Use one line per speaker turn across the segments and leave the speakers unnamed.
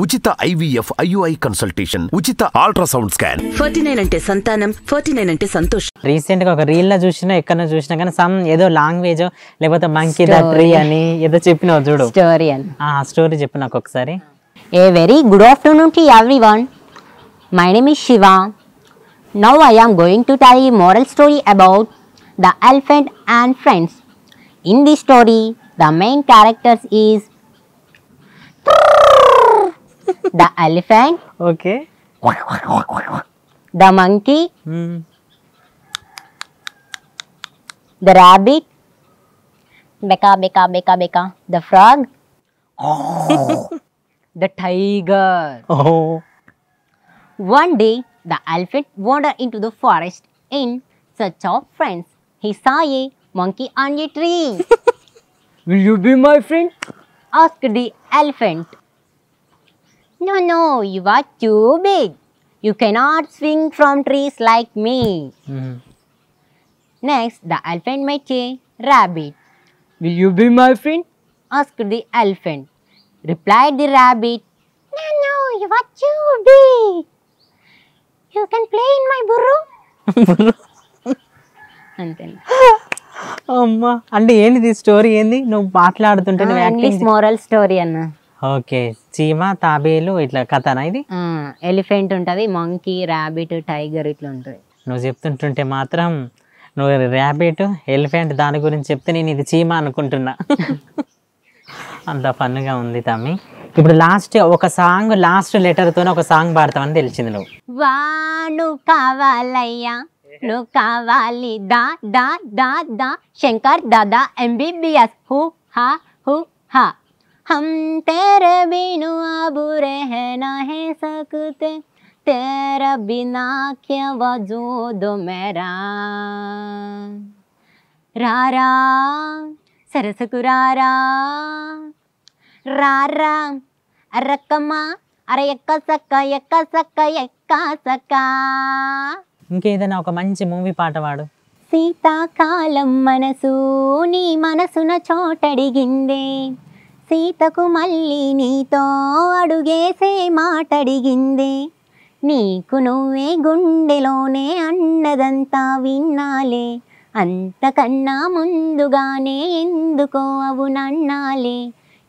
ఉచిత IVF IUI consultation, ఉచిత ultrasound scan.
49 అంటే సంతానం, 49 అంటే సంతోషం.
రీసెంట్ గా ఒక రీల్ లో చూసినా ఎక్కడ చూసినా కానీ సమ్ ఏదో లాంగ్వేజ్ లేకపోతే మంకీ ద ట్రీ అని ఏదో చెప్పినావు చూడు,
స్టోరీ అని.
స్టోరీ చెప్పు నాకు ఒకసారి.
A very good afternoon to everyone. My name is Shiva. Now I am going to tell you a moral story about the elephant and friends. In this story, the main characters is the elephant,
okay,
the monkey, the rabbit, beka beka beka beka, the frog, the tiger.
Oh.
One day, the elephant wandered into the forest in search of friends. He saw a monkey on a tree.
Will you be my friend?
Asked the elephant. No, no, you are too big. You cannot swing from trees like me. Next, the elephant met a rabbit.
Will you be my friend?
Asked the elephant. Replied the rabbit. No, no, you are too big. You can play in my burro. అంతే.
అమ్మా, అంటే ఏంటి story? ఏంది నువ్వు మాట్లాడుతుంటే
English moral story అన్న.
Okay, చీమ తాబేలు ఇట్లా కథనా ఇది?
ఎలిఫెంట్ ఉంటది, మంకీ, ర్యాబిట్, టైగర్ ఇట్లా ఉంటది.
నువ్వు చెప్తుంటుంటే మాత్రం నువ్వు ర్యాబిట్, ఎలిఫెంట్ దాని గురించి చెప్తే నేను ఇది చీమ అనుకుంటున్నా. అంత ఫన్గా ఉంది తమ్మి. ఇప్పుడు లాస్ట్ ఒక సాంగ్, లాస్ట్ లెటర్తో ఒక సాంగ్ పాడతామని తెలిసింది నువ్వు.
వాను కావాలయ్యా, నువ్వు కావాలి, దా దా దా దా, శంకర్ దాదా MBBS, హూ హా హూ హా. हम तेरे बिनु अब रह नहीं सकते, तेरा बिना क्या वजूद मेरा. रारा सरसकु रारा रारा అరక్కమ్మా అర ఎక్క సక్క ఎక్క సక్క ఎక్క సక్క.
ఇంకేదైనా ఒక మంచి మూవీ పాట పాడు.
శీతాకాలం మనసు నీ మనసున చోటడిగిందే, సీతకు మళ్ళీ నీతో అడుగేసే మాటడిగిందే, నీకు నువ్వే గుండెలోనే అన్నదంతా విన్నాలే, అంతకన్నా ముందుగానే ఎందుకో అవునన్నాలే,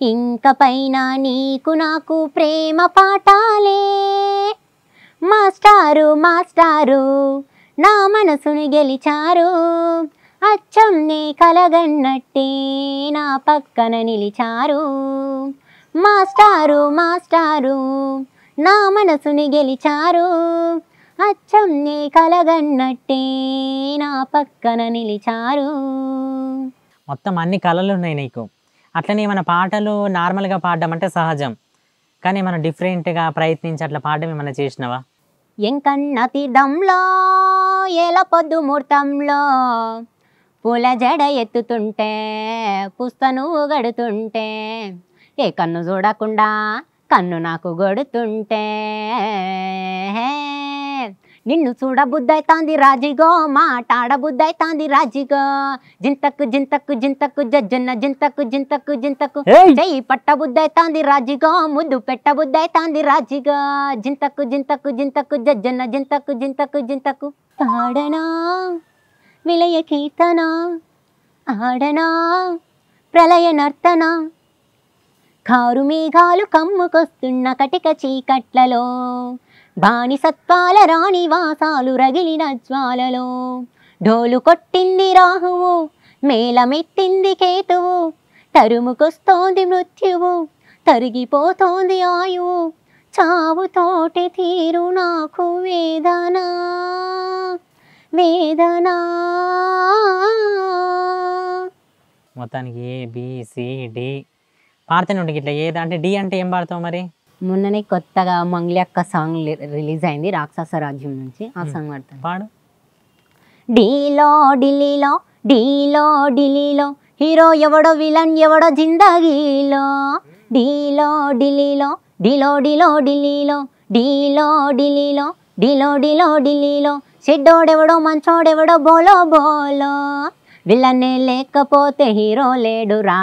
ఇంక పైన నీకు నాకు ప్రేమ పాఠాలే. మాస్టారు మాస్టారు నా మనసును గెలిచారు, అచ్చం నే కలగన్నట్టే నా పక్కన నిలిచారు. మాస్టారు మాస్టారు నా మనసుని గెలిచారు, అచ్చం నే కలగన్నట్టే నా పక్కన నిలిచారు.
మొత్తం అన్ని కళలు ఉన్నాయి నీకు. అట్లనే మన పాటలు నార్మల్గా పాడడం అంటే సహజం, కానీ మనం డిఫరెంట్గా ప్రయత్నించి అట్లా పాడడం ఏమైనా చేసినావా?
ఎంకన్న తీర్థంలో ఏల పొద్దు ముహూర్తంలో పూల జడ ఎత్తుతుంటే పుస్తను గడుతుంటే, ఏ కన్ను చూడకుండా కన్ను నాకు గడుతుంటే, నిన్ను చూడబుద్దైతాంది రాజిగో, మాటాడబుద్దైతాంది రాజిగో, జింతకు జింతకు జింతకు జజ్జన్న జింతకు జింతకు జింతకు, చెయ్యి పట్టబుద్దైతాంది రాజిగో, ముద్దు పెట్టబుద్దైతాంది రాజిగో, జింతకు జింతకు జింతకు జజ్జన్న జింతకు జింతకు జింతకు. తాడనా విలయ కీర్తన, ఆడనా ప్రళయ నర్తన, కారు మేఘాలు కమ్ముకొస్తున్న కటిక చీకట్లలో, బానిసత్వాల రాణి వాసాలు రగిలిన జ్వాలలో, డోలు కొట్టింది రాహువు, మేళమెత్తింది కేతువు, తరుముకొస్తోంది మృత్యువు, తరిగిపోతోంది ఆయువు, చావుతోటి తీరు నాకు వేదన వేదన.
మొత్తానికి ABCD పాడుతూనే ఉంటుంది ఇట్లా. ఏది అంటే డి అంటే ఏం పాడతావు మరి?
మొన్ననే కొత్తగా మంగ్లీ అక్క సాంగ్ రిలీజ్ అయింది రాక్షస రాజ్యం నుంచి, ఆ సాంగ్ పాడతాను.
పాడు.
డీలో ఢిల్లీలో డీలో ఢిల్లీలో, హీరో ఎవడో విలన్ ఎవడో జిందగీలో, డీలో ఢిల్లీలో డీలో డీలో ఢిల్లీలో, డీలో ఢిల్లీలో డీలో డీలో ఢిల్లీలో, చెడ్డోడెవడో మంచోడెవడో బోలో బోలో, విలనే లేకపోతే హీరో లేడురా,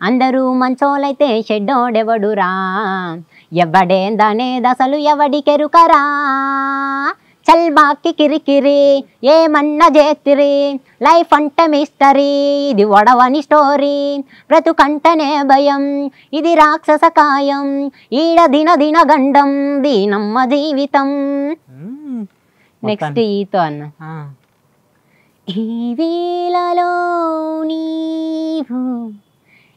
అందరూ మంచోలైతే షెడ్డోడెవడురా, ఎవడేందనే దశలు ఎవడికెరుకరా చల్బాకి కిరికిరి ఏమన్నా చేతిరి లైఫ్ అంటే మిస్టరీ ఇది ఒడవని స్టోరీ బ్రతుకంటనే భయం ఇది రాక్షస కాయం ఈడ దిన దిన గండం దీనమ్మ జీవితం. నెక్స్ట్ ఈతో అన్న. ఈ వేళలో నీవు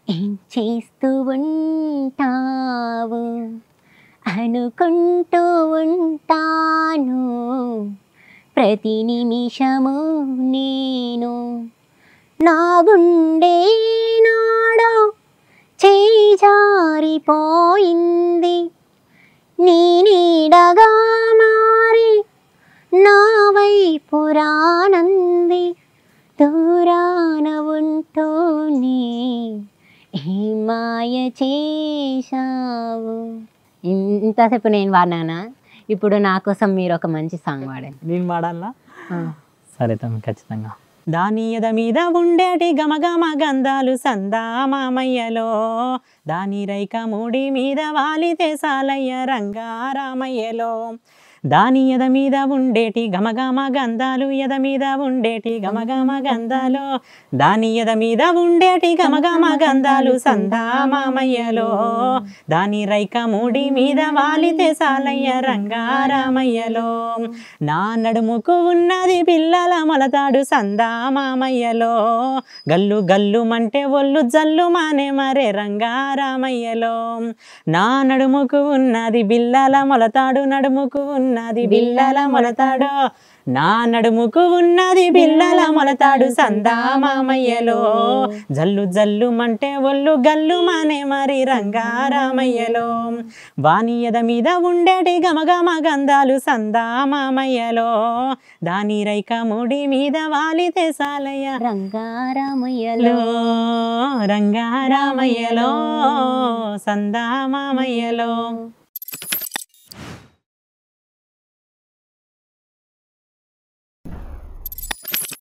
ఏం చేస్తూ ఉంటావు అనుకుంటూ ఉంటాను ప్రతి నిమిషము నేను నా గుండె నాడో చేయి జారిపోయింది నీ నీడగా మారి నా వైపు రానంది దూరాన ఉంటూనే ఏ మాయ చేశావు. ఇంతసేపు నేను వాడినానా, ఇప్పుడు నా కోసం మీరు ఒక మంచి సాంగ్ వాడండి.
నేను వాడాలా? సరే తమ్మి, ఖచ్చితంగా. దాని ఎద మీద ఉండేటి గమగమ గంధాలు సందా మామయ్యలో దాని రైక మూడి మీద వాలితే సాలయ్య రంగారామయ్యలో దాని ఎద మీద ఉండేటి గమగమ గంధాలు ఎద మీద ఉండేటి గమగమ గంధాలు దాని ఎద మీద ఉండేటి గమగమ గంధాలు సందా మామయ్యలో దాని రైక మూడి మీద వాలితే సాలయ్య రంగారామయ్యలో నా నడుముకు ఉన్నది పిల్లల మొలతాడు సందా మామయ్యలో గల్లు గల్లు మంటే ఒళ్ళు జల్లు మానే మరే రంగారామయ్యలో నా నడుముకు ఉన్నది బిల్లల మొలతాడు నడుముకు ఉన్నది బిల్లల మొలతాడు నా నడుముకు ఉన్నది బిల్లల మొలతాడు సందా మామయ్యలో జల్లు జల్లు మంటే ఒళ్ళు గల్లు మానే మరి రంగారామయ్యలో వాని ఎద మీద ఉండేటి గమగమ గంధాలు సందా మామయ్యలో దాని రైక ముడి మీద వాలితే సాలయ్య
రంగారామయ్యలో
రంగారామయ్యలో సందా మామయ్యలో.